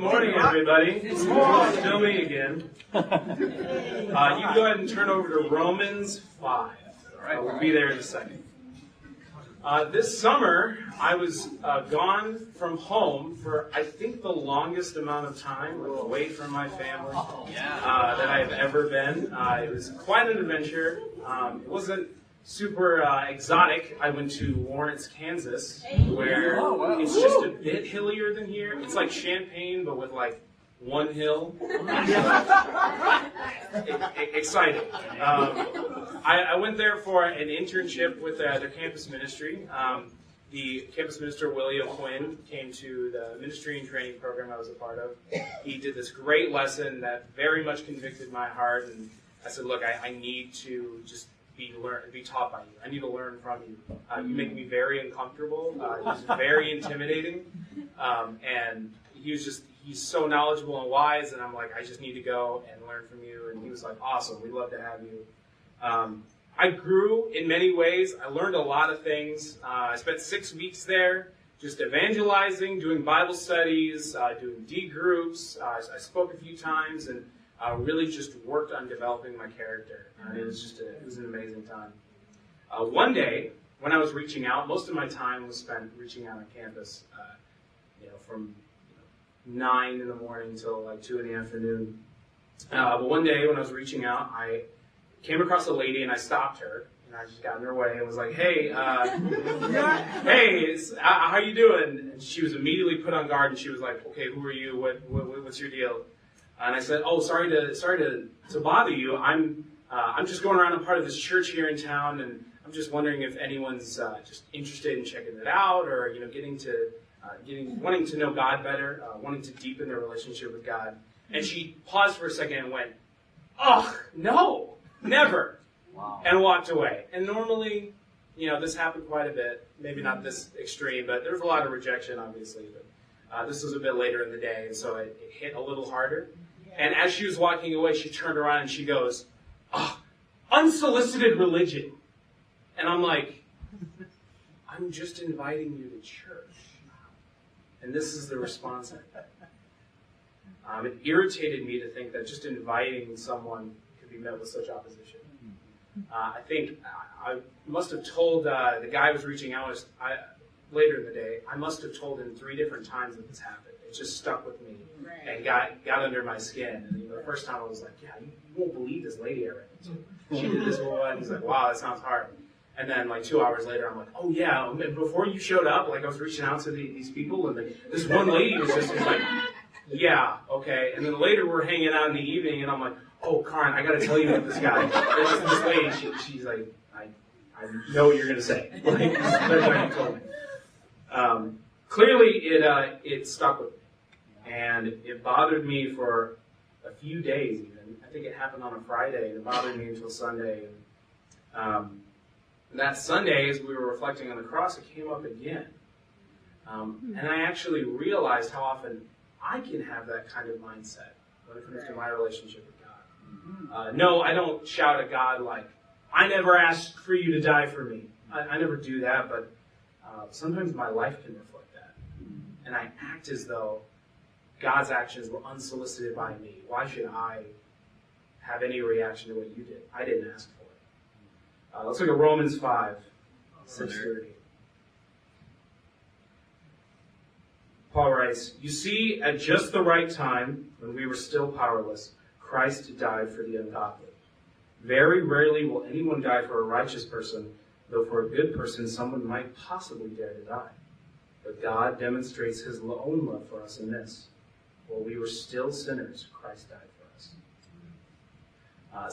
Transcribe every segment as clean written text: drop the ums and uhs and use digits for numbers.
morning, everybody. It's still me again. You can go ahead and turn over to Romans 5. All right, we'll be there in a second. This summer, I was gone from home for, I think, the longest amount of time, away from my family that I've ever been. It was quite an adventure. It wasn't super exotic. I went to Lawrence, Kansas, where it's just a bit hillier than here. It's like Champaign, but with like one hill. Exciting. I went there for an internship with their campus ministry. The campus minister, Willie O'Quinn, came to the ministry and training program I was a part of. He did this great lesson that very much convicted my heart, and I said, look, I need to just be taught by you. I need to learn from you. You make me very uncomfortable. He's very intimidating. And he's so knowledgeable and wise, and I'm like, I just need to go and learn from you. And he was like, awesome, we'd love to have you. I grew in many ways. I learned a lot of things. I spent 6 weeks there just evangelizing, doing Bible studies, doing D groups. I spoke a few times and really just worked on developing my character. It was an amazing time. One day, when I was reaching out, most of my time was spent reaching out on campus, from 9 in the morning till like 2 in the afternoon. But one day when I was reaching out, I came across a lady and I stopped her. And I just got in her way and was like, hey, hey, how you doing? And she was immediately put on guard and she was like, okay, who are you? What's your deal? And I said, oh, sorry to bother you. I'm just going around. I'm part of this church here in town, and I'm just wondering if anyone's just interested in checking it out, or wanting to know God better, wanting to deepen their relationship with God. And she paused for a second and went, "Oh, no, never," and walked away. And normally, this happened quite a bit. Maybe not this extreme, but there was a lot of rejection, obviously. But this was a bit later in the day, and so it hit a little harder. And as she was walking away, she turned around and she goes, "Oh, unsolicited religion." And I'm like, I'm just inviting you to church. And this is the response I got. It irritated me to think that just inviting someone could be met with such opposition. I think I must have told the guy who was reaching out later in the day, I must have told him 3 different times that this happened. It just stuck with me and got under my skin. And the first time I was like, yeah, you won't believe this lady I ran into. She did this one. He's like, wow, that sounds hard. And then like 2 hours later, I'm like, oh yeah, before you showed up, like I was reaching out to these people, and this one lady was like, yeah, okay. And then later we're hanging out in the evening, and I'm like, oh, Karin, I got to tell you about this guy. This lady, she's like, I know what you're going to say. Like, that's what you told me. Clearly, it stuck with me. And it bothered me for a few days even. I think it happened on a Friday, and it bothered me until Sunday. And that Sunday, as we were reflecting on the cross, it came up again. And I actually realized how often I can have that kind of mindset when it comes to my relationship with God. No, I don't shout at God like, I never asked for you to die for me. I never do that, but sometimes my life can reflect that. And I act as though God's actions were unsolicited by me. Why should I have any reaction to what you did? I didn't ask for it. Let's look at Romans 5, 6:30. Paul writes, you see, at just the right time, when we were still powerless, Christ died for the ungodly. Very rarely will anyone die for a righteous person, though for a good person someone might possibly dare to die. But God demonstrates his own love for us in this. While we were still sinners, Christ died for us.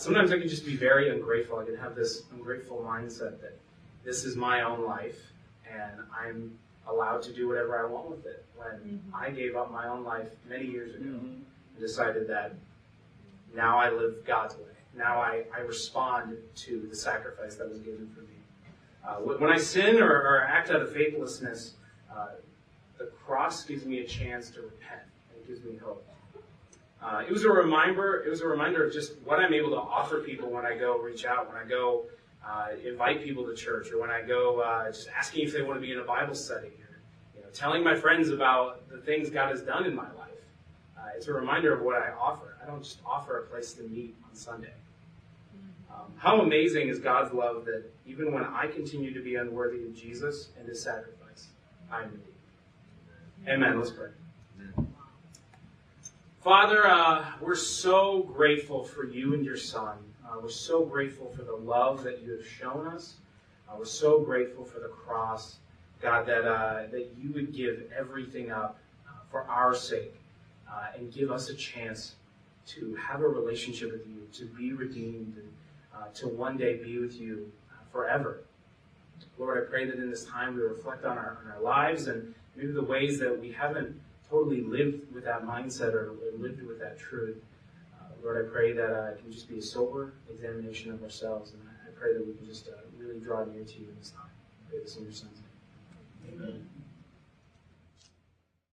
Sometimes I can just be very ungrateful. I can have this ungrateful mindset that this is my own life, and I'm allowed to do whatever I want with it. When I gave up my own life many years ago and decided that now I live God's way. Now I respond to the sacrifice that was given for me. When I sin or act out of faithlessness, the cross gives me a chance to repent. It gives me hope. It was a reminder of just what I'm able to offer people when I go reach out, when I go invite people to church, or when I go just asking if they want to be in a Bible study, or telling my friends about the things God has done in my life. it's a reminder of what I offer. I don't just offer a place to meet on Sunday. How amazing is God's love that even when I continue to be unworthy of Jesus and his sacrifice, I am redeemed. Amen. Let's pray. Father, we're so grateful for you and your Son. We're so grateful for the love that you have shown us. We're so grateful for the cross, God, that you would give everything up for our sake and give us a chance to have a relationship with you, to be redeemed, and to one day be with you forever. Lord, I pray that in this time we reflect on our lives and maybe the ways that we haven't totally lived with that mindset or lived with that truth. Lord, I pray that it can just be a sober examination of ourselves, and I pray that we can just really draw near to you in this time. I pray this in your Son's name. Amen.